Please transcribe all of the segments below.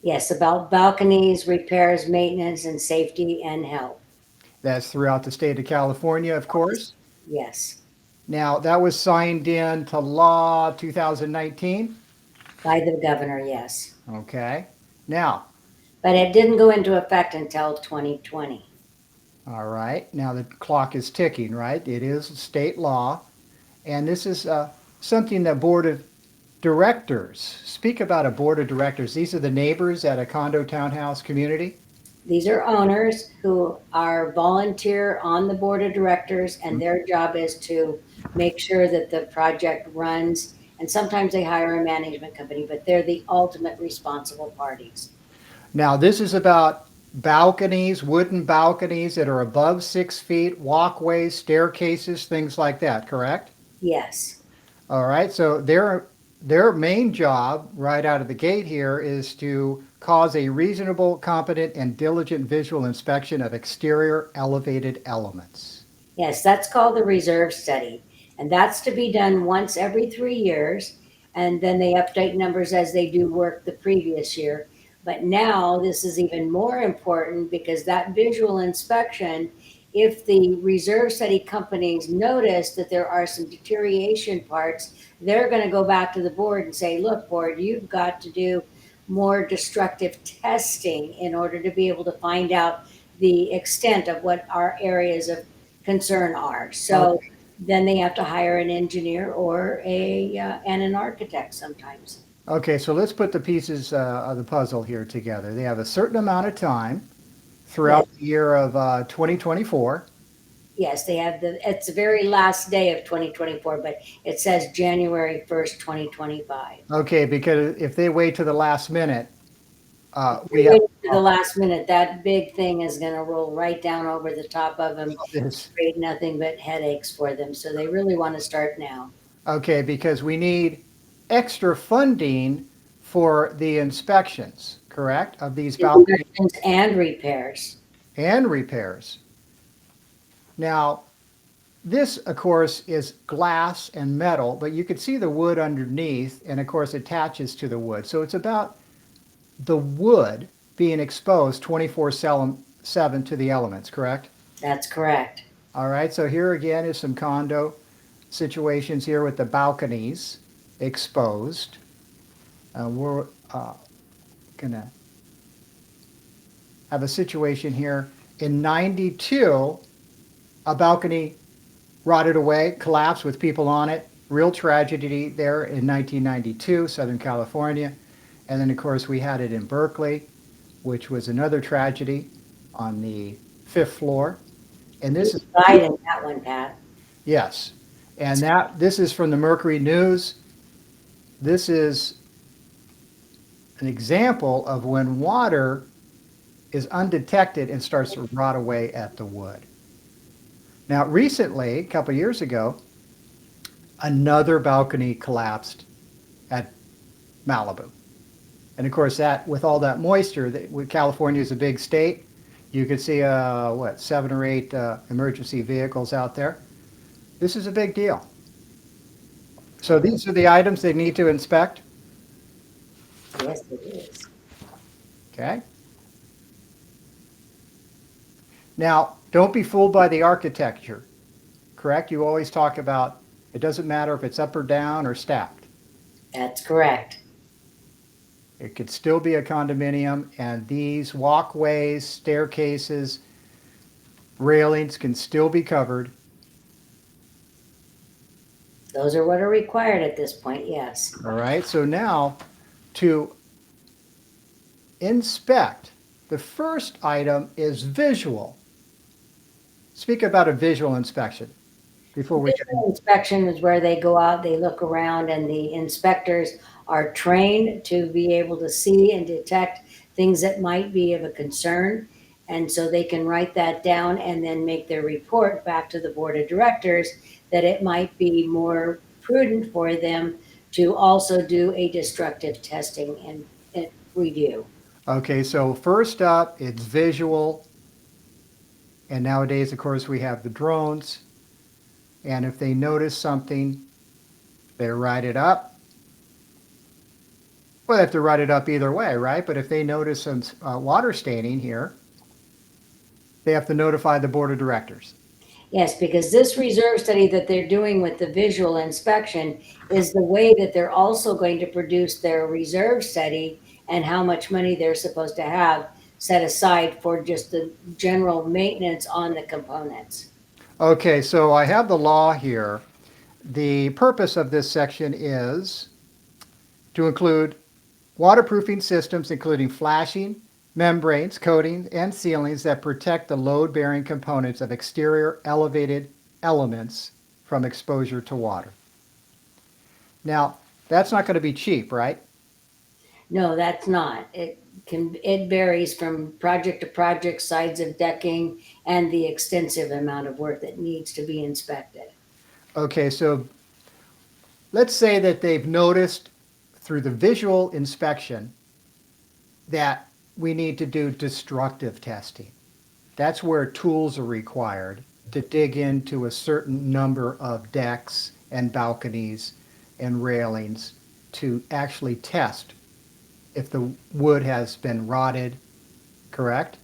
Yes, about balconies, repairs, maintenance, and safety and health. That's throughout the state of California, of course. Yes, Now, that was signed into law 2019. by the governor, yes. Okay. Now, But it didn't go into effect until 2020. all right. Now the clock is ticking, right? It is state law. And this is something that board of directors speak about. A board of directors. These are the neighbors at a condo townhouse community. These are owners who are volunteer on the board of directors, and their job is to make sure that the project runs. And sometimes they hire a management company, but they're the ultimate responsible parties. Now, this is about balconies, wooden balconies that are above 6 feet, walkways, staircases, things like that, correct? Yes. All right, so their main job right out of the gate here is to cause a reasonable, competent, and diligent visual inspection of exterior elevated elements. Yes, that's called the reserve study. And that's to be done once every 3 years. And then they update numbers as they do work the previous year. But now this is even more important because that visual inspection, if the reserve study companies notice that there are some deterioration parts, they're going to go back to the board and say, look, board, you've got to do more destructive testing in order to be able to find out the extent of what our areas of concern are. So Okay. then they have to hire an engineer or and an architect sometimes. Okay, so let's put the pieces of the puzzle here together. They have a certain amount of time Yes, throughout the year of 2024. yes, they have it's the very last day of 2024, but it says January 1st, 2025. Okay, because if they wait to the last minute, we They have wait to the last minute. That big thing is going to roll right down over the top of them, this. create nothing but headaches for them. So they really want to start now. Okay, because we need extra funding for the inspections, correct, of these balconies Inspections and repairs. and repairs. Now, this, of course, is glass and metal, but you can see the wood underneath, and of course, attaches to the wood. So it's about the wood being exposed 24/7 to the elements, correct? That's correct. All right, so here again is some condo situations here with the balconies exposed. We're gonna have a situation here. In 92, a balcony rotted away, collapsed with people on it. Real tragedy there in 1992, Southern California. And then, of course, we had it in Berkeley, which was another tragedy on the fifth floor. And this People is, died in that one, Pat. yes. And this is from the Mercury News. This is an example of when water is undetected and starts to rot away at the wood. Now, recently, a couple years ago, another balcony collapsed at Malibu. And of course, that with all that moisture, California is a big state. You could see, 7 or 8 emergency vehicles out there. This is a big deal. So these are the items they need to inspect. Yes, it is. Okay. Now, don't be fooled by the architecture, correct? You always talk about it doesn't matter if it's up or down or stacked. That's correct. It could still be a condominium, and these walkways, staircases, railings can still be covered. Those are what are required at this point, yes. All right, so now to inspect, the first item is visual. Speak about a visual inspection before we get Visual inspection is where they go out, they look around, and the inspectors are trained to be able to see and detect things that might be of a concern. And so they can write that down and then make their report back to the board of directors that it might be more prudent for them to also do a destructive testing and review. Okay, so first up, it's visual. And nowadays, of course, we have the drones. And if they notice something, they write it up. Well, they have to write it up either way, right? But if they notice some water staining here, they have to notify the board of directors. Yes, because this reserve study that they're doing with the visual inspection is the way that they're also going to produce their reserve study and how much money they're supposed to have set aside for just the general maintenance on the components. Okay, so I have the law here. The purpose of this section is to include waterproofing systems, including flashing, membranes, coatings, and ceilings that protect the load-bearing components of exterior elevated elements from exposure to water. Now, that's not going to be cheap, right? No, that's not. It varies from project to project, size of decking, and the extensive amount of work that needs to be inspected. Okay, so let's say that they've noticed through the visual inspection that we need to do destructive testing. That's where tools are required to dig into a certain number of decks and balconies and railings to actually test if the wood has been rotted, correct?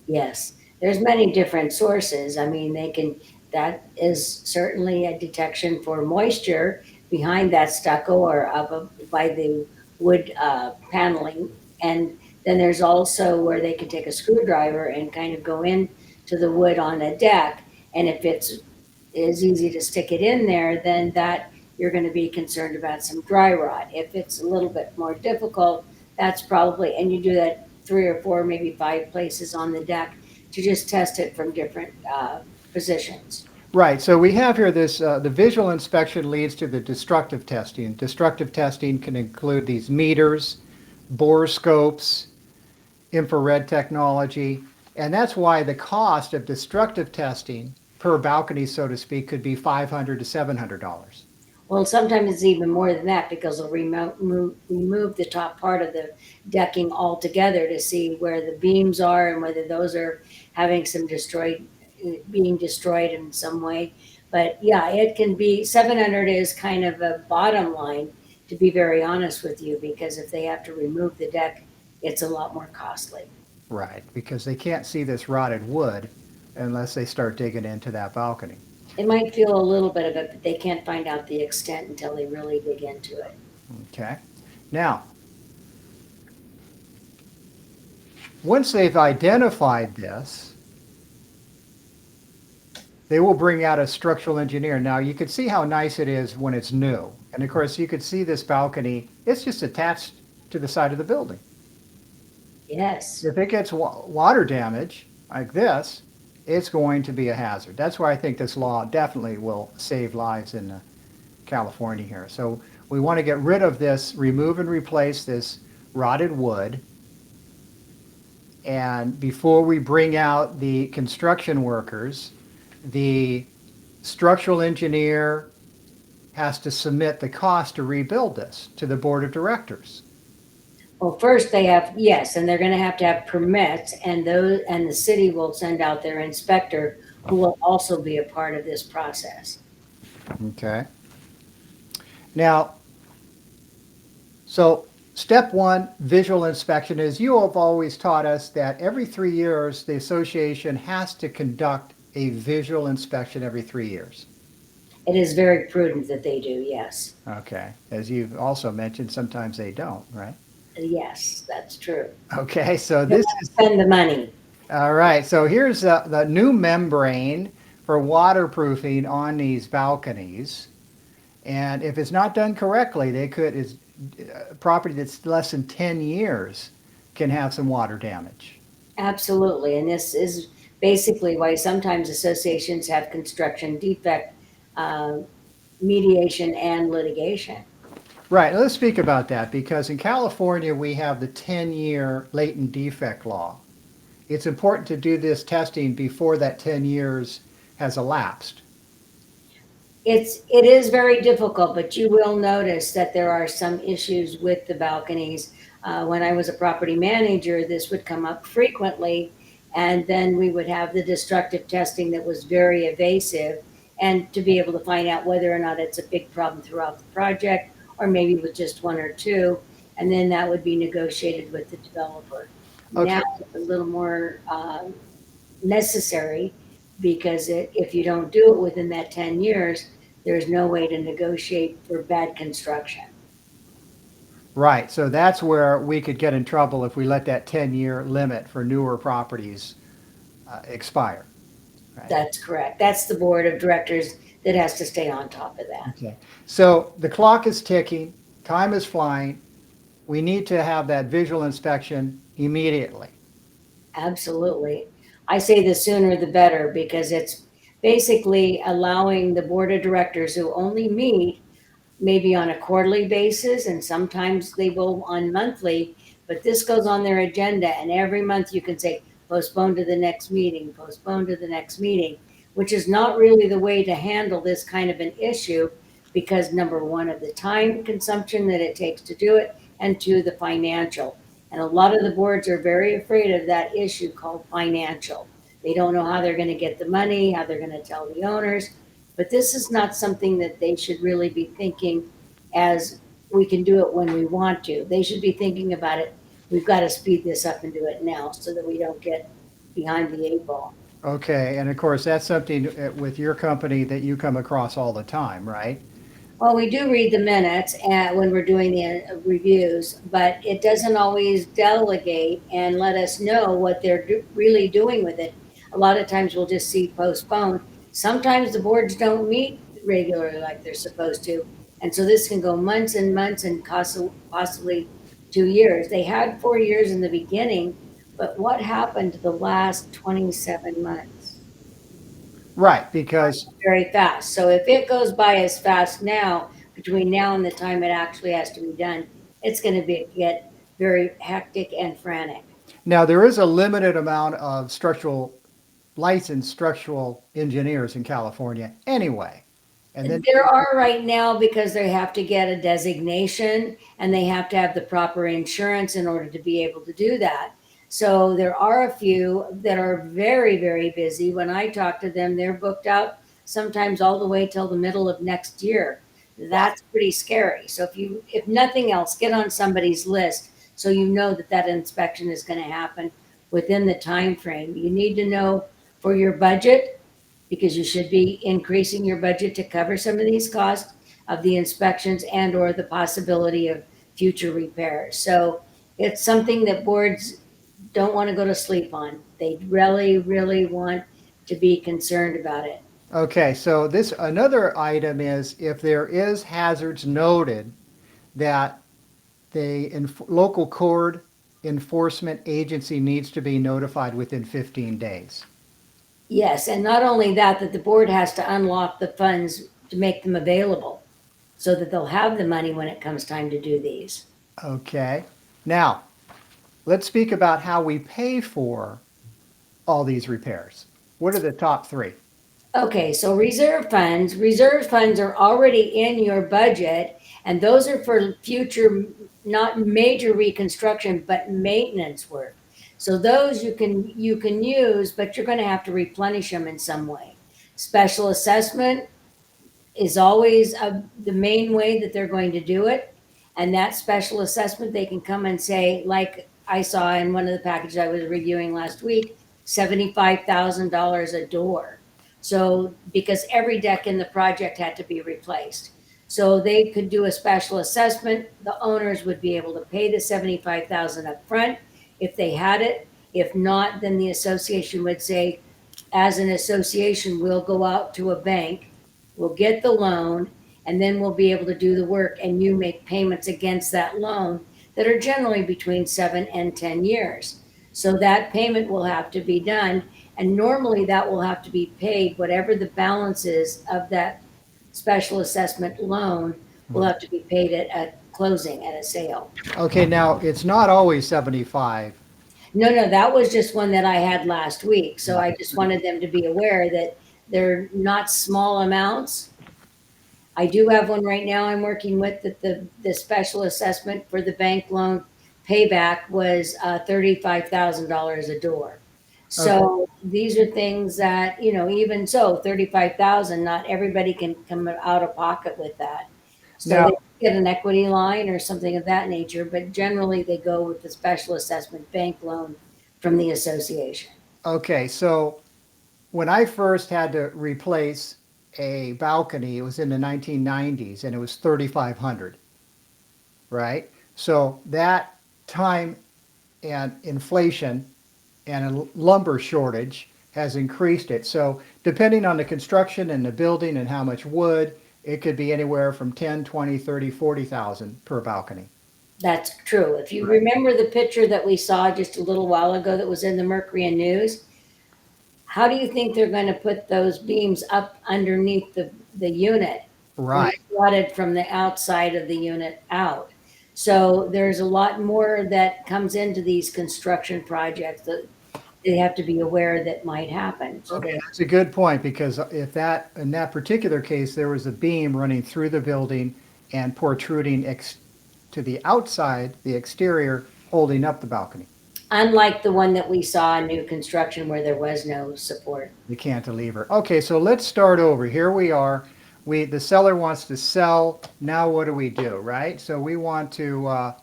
Yes, there's many different sources. I mean, that is certainly a detection for moisture behind that stucco or by the wood paneling. And then there's also where they can take a screwdriver and kind of go in to the wood on a deck. And if it's is easy to stick it in there, then that you're going to be concerned about some dry rot. If it's a little bit more difficult, that's probably, and you do that 3 or 4, maybe 5 places on the deck to just test it from different positions. Right, so we have here this, the visual inspection leads to the destructive testing. Destructive testing can include these meters, bore scopes, infrared technology, and that's why the cost of destructive testing per balcony, so to speak, could be $500 to $700. Well, sometimes it's even more than that because they'll remove the top part of the decking altogether to see where the beams are and whether those are having some being destroyed in some way. But yeah, it can be 700 is kind of a bottom line, to be very honest with you, because if they have to remove the deck, it's a lot more costly. Right, because they can't see this rotted wood unless they start digging into that balcony. They might feel a little bit of it, but they can't find out the extent until they really dig into it. Okay. Now, once they've identified this, they will bring out a structural engineer. Now, you can see how nice it is when it's new. And of course, you could see this balcony, it's just attached to the side of the building. Yes. If it gets water damage like this, it's going to be a hazard. That's why I think this law definitely will save lives in California here. So we want to get rid of this, remove and replace this rotted wood. And before we bring out the construction workers, the structural engineer has to submit the cost to rebuild this to the board of directors. Well, first they have, yes, and they're gonna have to have permits, and the city will send out their inspector, who will also be a part of this process. Okay. Now, so step one, visual inspection, is you have always taught us that every 3 years, the association has to conduct a visual inspection every 3 years. It is very prudent that they do, yes. Okay. As you've also mentioned, sometimes they don't, right? Yes, that's true. Okay, so They this want to is, spend the money. all right, so here's the new membrane for waterproofing on these balconies. And if it's not done correctly, property that's less than 10 years can have some water damage. Absolutely, and this is basically why sometimes associations have construction defect uh, mediation and litigation. Right, let's speak about that because in California we have the 10-year latent defect law. It's important to do this testing before that 10 years has elapsed. It is very difficult, but you will notice that there are some issues with the balconies. When I was a property manager, this would come up frequently, and then we would have the destructive testing that was very evasive, and to be able to find out whether or not it's a big problem throughout the project, or maybe with just 1 or 2. and then that would be negotiated with the developer. Okay. Now it's a little more necessary because if you don't do it within that 10 years, there's no way to negotiate for bad construction. Right. So that's where we could get in trouble if we let that 10-year limit for newer properties expire. Right. That's correct. That's the board of directors that has to stay on top of that. Okay. So the clock is ticking, time is flying. We need to have that visual inspection immediately. Absolutely. I say the sooner the better because it's basically allowing the board of directors who only meet maybe on a quarterly basis and sometimes they go on monthly, but this goes on their agenda and every month you can say postpone to the next meeting, postpone to the next meeting, which is not really the way to handle this kind of an issue because number one of the time consumption that it takes to do it and two the financial. And a lot of the boards are very afraid of that issue called financial. They don't know how they're going to get the money, how they're going to tell the owners. But this is not something that they should really be thinking as we can do it when we want to. They should be thinking about it. We've got to speed this up and do it now so that we don't get behind the eight ball. Okay. And of course, that's something with your company that you come across all the time, right? Well, we do read the minutes when we're doing the reviews, but it doesn't always delegate and let us know what they're really doing with it. A lot of times we'll just see postponed. Sometimes the boards don't meet regularly like they're supposed to. And so this can go months and months and possibly 2 years. They had 4 years in the beginning, but what happened to the last 27 months? Right. Because, Very fast. So if it goes by as fast now, between now and the time it actually has to be done, it's going to get very hectic and frantic. now there is a limited amount of licensed structural engineers in California anyway. And then, There are right now because they have to get a designation and they have to have the proper insurance in order to be able to do that. So there are a few that are very, very busy. When I talk to them, they're booked out sometimes all the way till the middle of next year. That's pretty scary. So if nothing else, get on somebody's list so you know that that inspection is going to happen within the time frame. You need to know for your budget because you should be increasing your budget to cover some of these costs of the inspections and or the possibility of future repairs. So it's something that boards don't want to go to sleep on. They really, really want to be concerned about it. okay, so this another item is if there is hazards noted that the local code enforcement agency needs to be notified within 15 days. Yes, and not only that, that the board has to unlock the funds to make them available so that they'll have the money when it comes time to do these. Okay. Now, let's speak about how we pay for all these repairs. What are the top three? Okay, so reserve funds are already in your budget, and those are for future, not major reconstruction, but maintenance work. So those you can use, but you're going to have to replenish them in some way. Special assessment is always the main way that they're going to do it. And that special assessment, they can come and say, like I saw in one of the packages I was reviewing last week, $75,000 a door. So because every deck in the project had to be replaced. So they could do a special assessment. The owners would be able to pay the 75,000 up front if they had it. If not, then the association would say, as an association, we'll go out to a bank, we'll get the loan, and then we'll be able to do the work and you make payments against that loan that are generally between 7 and 10 years. So that payment will have to be done. And normally that will have to be paid, whatever the balance is of that special assessment loan will have to be paid at closing, at a sale. Okay, now it's not always 75. No, that was just one that I had last week. So I just wanted them to be aware that they're not small amounts. I do have one right now I'm working with that the special assessment for the bank loan payback was $35,000 a door. So these are things that, even so, 35,000, not everybody can come out of pocket with that. So Now, they get an equity line or something of that nature, but generally they go with the special assessment bank loan from the association. Okay, so when I first had to replace a balcony, it was in the 1990s and it was 3,500, right? So that time and inflation and a lumber shortage has increased it. So depending on the construction and the building and how much wood, it could be anywhere from 10, 20, 30, 40,000 per balcony. That's true. If you Right. remember the picture that we saw just a little while ago that was in the Mercury and News, how do you think they're going to put those beams up underneath the unit when Right. it's flooded from the outside of the unit out? So there's a lot more that comes into these construction projects that they have to be aware that might happen. So Okay, they, that's a good point because if that, in that particular case, there was a beam running through the building and protruding to the outside, the exterior, holding up the balcony, unlike the one that we saw in new construction where there was no support. the cantilever. Okay, so let's start over. Here we are. The seller wants to sell. Now what do we do, right? So we want to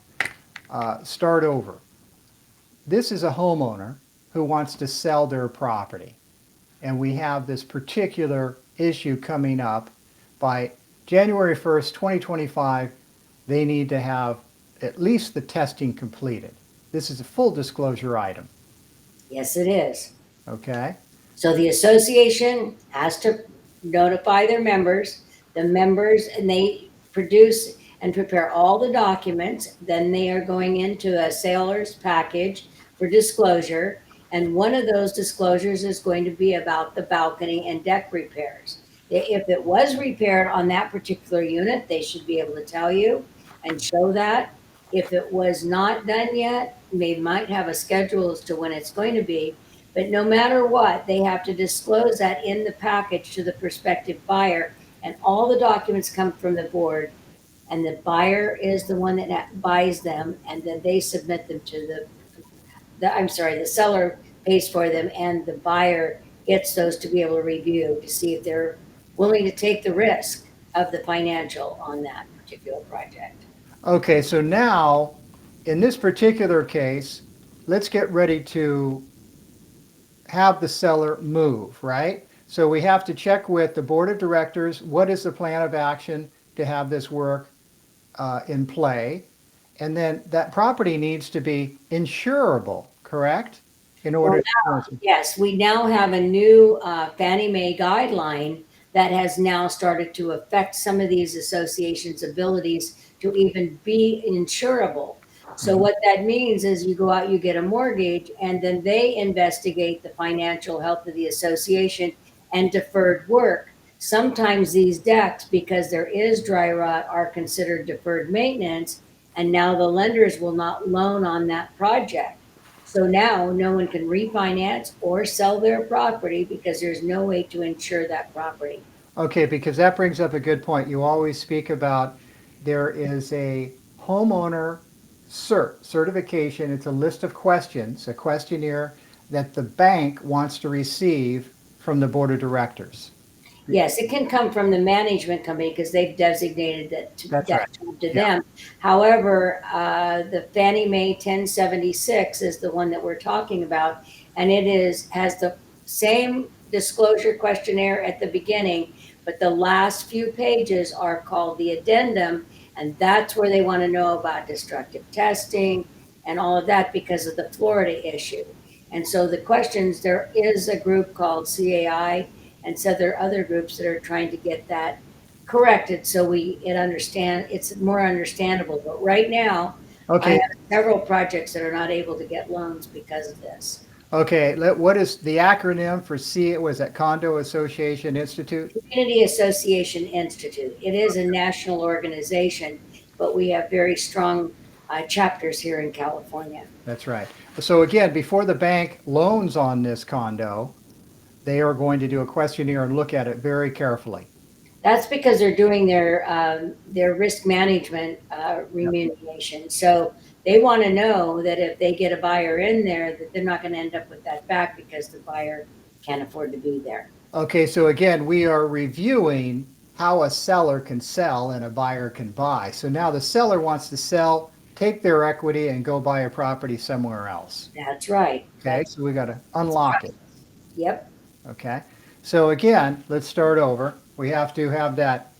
start over. This is a homeowner who wants to sell their property. And we have this particular issue coming up by January 1st, 2025. They need to have at least the testing completed. This is a full disclosure item, Yes, it is. okay? So the association has to notify their members, and they produce and prepare all the documents. Then they are going into a sailor's package for disclosure. And one of those disclosures is going to be about the balcony and deck repairs. If it was repaired on that particular unit, they should be able to tell you and show that. If it was not done yet, they might have a schedule as to when it's going to be. But no matter what, they have to disclose that in the package to the prospective buyer, and all the documents come from the board, and the buyer is the one that buys them, and then they submit them to the seller pays for them, and the buyer gets those to be able to review to see if they're willing to take the risk of the financial on that particular project. Okay, so now, in this particular case, let's get ready to have the seller move, right? So we have to check with the board of directors, what is the plan of action to have this work in play? And then that property needs to be insurable, correct? In order to, Yes, we now have a new Fannie Mae guideline that has now started to affect some of these associations' abilities to even be insurable. So what that means is you go out, you get a mortgage, and then they investigate the financial health of the association and deferred work. Sometimes these decks, because there is dry rot, are considered deferred maintenance, and now the lenders will not loan on that project. So now no one can refinance or sell their property because there's no way to insure that property. okay, because that brings up a good point. You always speak about there is a homeowner certification. It's a list of questions, a questionnaire that the bank wants to receive from the board of directors. Yes, it can come from the management company because they've designated That's that right. to Yeah. them. However, the Fannie Mae 1076 is the one that we're talking about, and has the same disclosure questionnaire at the beginning, but the last few pages are called the addendum, and that's where they want to know about destructive testing and all of that because of the Florida issue. And so the questions, there is a group called CAI, and so there are other groups that are trying to get that corrected so it's more understandable. But right now, I Okay, have several projects that are not able to get loans because of this. okay. What is the acronym for was that Condo Association Institute? Community Association Institute. It is a national organization, but we have very strong chapters here in California. That's right. So again, before the bank loans on this condo, they are going to do a questionnaire and look at it very carefully. That's because they're doing their risk management Yep. remediation. So they want to know that if they get a buyer in there, that they're not going to end up with that back because the buyer can't afford to be there. Okay, so again, we are reviewing how a seller can sell and a buyer can buy. So now the seller wants to sell, take their equity, and go buy a property somewhere else. That's right. Okay, so we got to unlock it. Yep. Okay, so again, let's start over. We have to have that,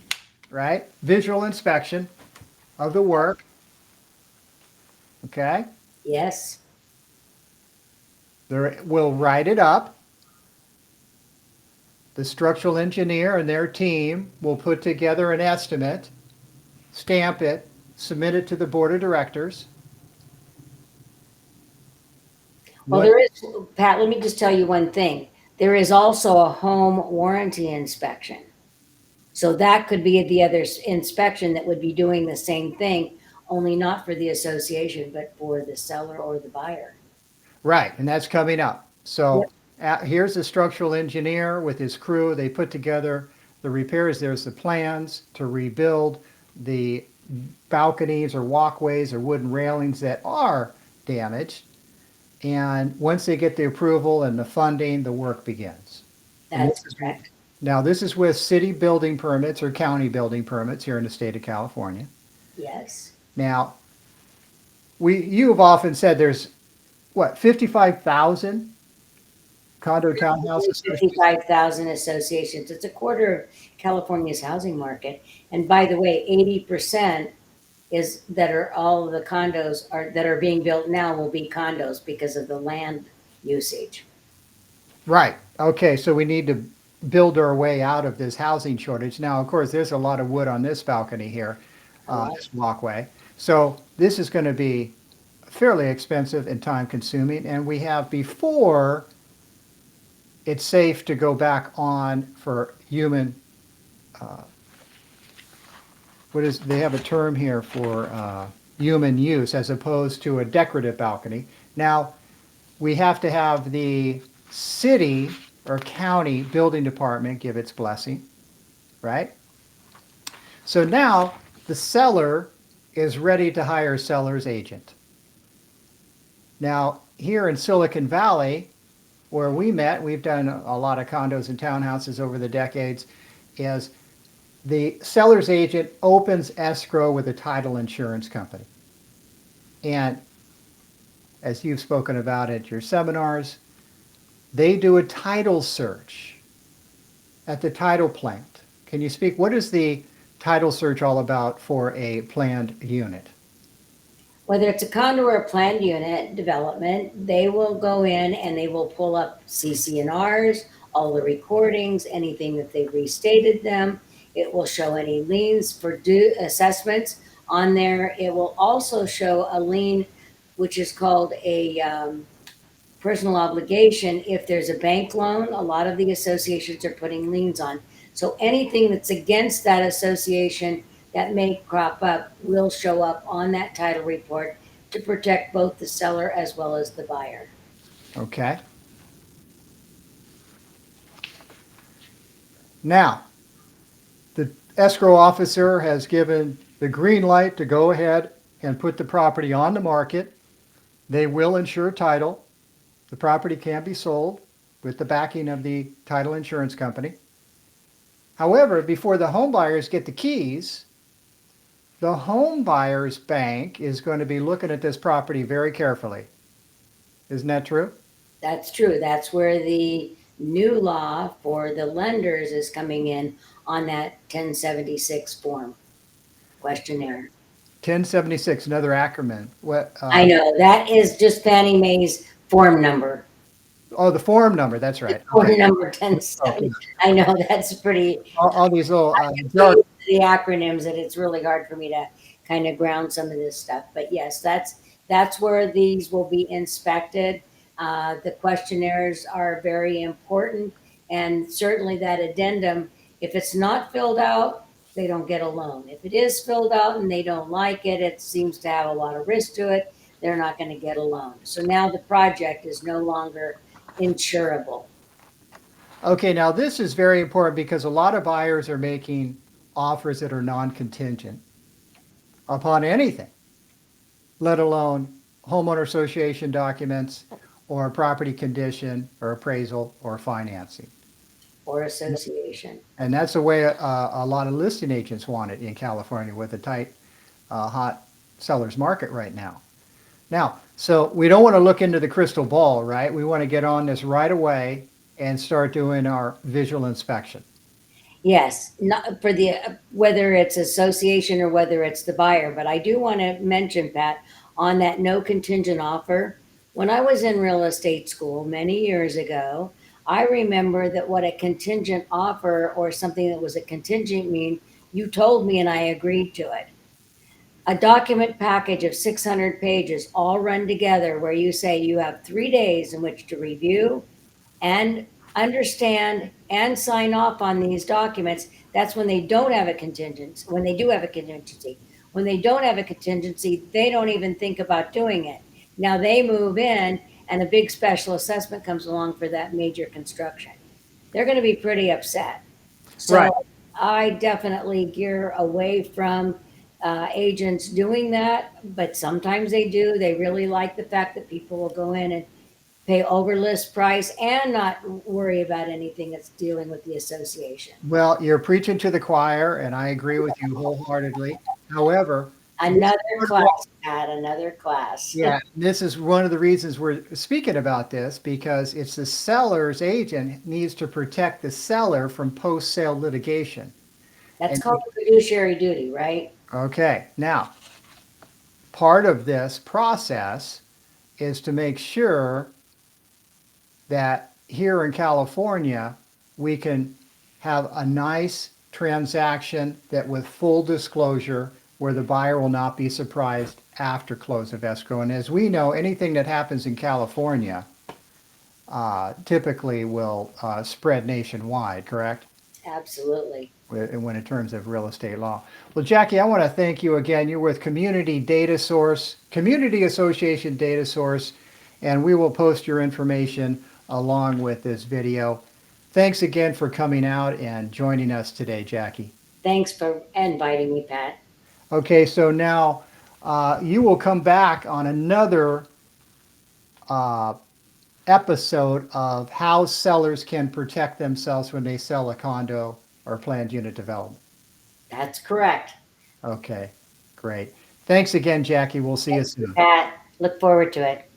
right? Visual inspection of the work. Okay, Yes. we'll write it up. The structural engineer and their team will put together an estimate, stamp it, submit it to the board of directors. Well, What? there is, Pat, let me just tell you one thing. There is also a home warranty inspection. So that could be the other inspection that would be doing the same thing, only not for the association, but for the seller or the buyer. Right, and that's coming up. Yep. So here's the structural engineer with his crew. They put together the repairs. There's the plans to rebuild the balconies or walkways or wooden railings that are damaged. And once they get the approval and the funding, the work begins. And That's correct. now this is with city building permits or county building permits here in the state of California. Yes. Now, you have often said there's what, 55,000 condo townhouses? 55,000 associations. It's a quarter of California's housing market. And by the way, 80% is that are all of the condos are that are being built now will be condos because of the land usage. Right. Okay, so we need to build our way out of this housing shortage. Now, of course, there's a lot of wood on this balcony here, this walkway. So this is going to be fairly expensive and time consuming. And we have before it's safe to go back on for human, they have a term here for human use as opposed to a decorative balcony. Now, we have to have the city or county building department give its blessing, right? So now the seller is ready to hire a seller's agent. Now, here in Silicon Valley, where we met, we've done a lot of condos and townhouses over the decades, is the seller's agent opens escrow with a title insurance company. And as you've spoken about at your seminars, they do a title search at the title plant. Can you speak? What is the title search all about for a planned unit? Whether it's a condo or a planned unit development, they will go in and they will pull up CC&Rs, all the recordings, anything that they've restated them. It will show any liens for due assessments on there. It will also show a lien, which is called a personal obligation. If there's a bank loan, a lot of the associations are putting liens on. So anything that's against that association that may crop up will show up on that title report to protect both the seller as well as the buyer. Okay. Now, the escrow officer has given the green light to go ahead and put the property on the market. They will insure title. The property can be sold with the backing of the title insurance company. However, before the home buyers get the keys, the home buyer's bank is going to be looking at this property very carefully. Isn't that true? That's true. That's where the new law for the lenders is coming in on that 1076 form questionnaire. 1076, another acronym. What? I know that is just Fannie Mae's form number. Oh, the form number. That's right. Form Okay. number 1070. I know that's pretty. All these little So used to the acronyms that it's really hard for me to kind of ground some of this stuff. But yes, that's where these will be inspected. The questionnaires are very important, and certainly that addendum, if it's not filled out, they don't get a loan. If it is filled out and they don't like it, it seems to have a lot of risk to it, they're not going to get a loan. So now the project is no longer insurable. Okay, now this is very important because a lot of buyers are making offers that are non-contingent upon anything, let alone homeowner association documents or property condition or appraisal or financing. or association. And that's the way a lot of listing agents want it in California with a tight, hot seller's market right now. Now, so we don't want to look into the crystal ball, right? We want to get on this right away and start doing our visual inspection. Yes, not for the, whether it's association or whether it's the buyer, but I do want to mention, Pat, on that no contingent offer. When I was in real estate school many years ago, I remember that what a contingent offer or something that was a contingent mean, you told me and I agreed to it. A document package of 600 pages all run together where you say you have 3 days in which to review and understand and sign off on these documents. That's when they don't have a contingency. When they do have a contingency, when they don't have a contingency, they don't even think about doing it. Now they move in and a big special assessment comes along for that major construction. They're going to be pretty upset. Right. So I definitely gear away from agents doing that, but sometimes they do. They really like the fact that people will go in and pay over list price and not worry about anything that's dealing with the association. Well, you're preaching to the choir, and I agree with you wholeheartedly. However, this Another class, Pat, another class. yeah, this is one of the reasons we're speaking about this because it's the seller's agent needs to protect the seller from post-sale litigation. That's And called fiduciary duty, right? okay, now part of this process is to make sure that here in California we can have a nice transaction that with full disclosure where the buyer will not be surprised after close of escrow. And as we know, anything that happens in California typically will spread nationwide, correct? Absolutely. When in terms of real estate law. Well, Jackie, I want to thank you again. You're with Community DataSource, Community Association DataSource, and we will post your information along with this video. Thanks again for coming out and joining us today, Jackie. Thanks for inviting me, Pat. Okay, so now you will come back on another uh, episode of how sellers can protect themselves when they sell a condo or planned unit development. That's correct. Okay, great. Thanks again, Jackie. We'll see you soon. Pat, look forward to it.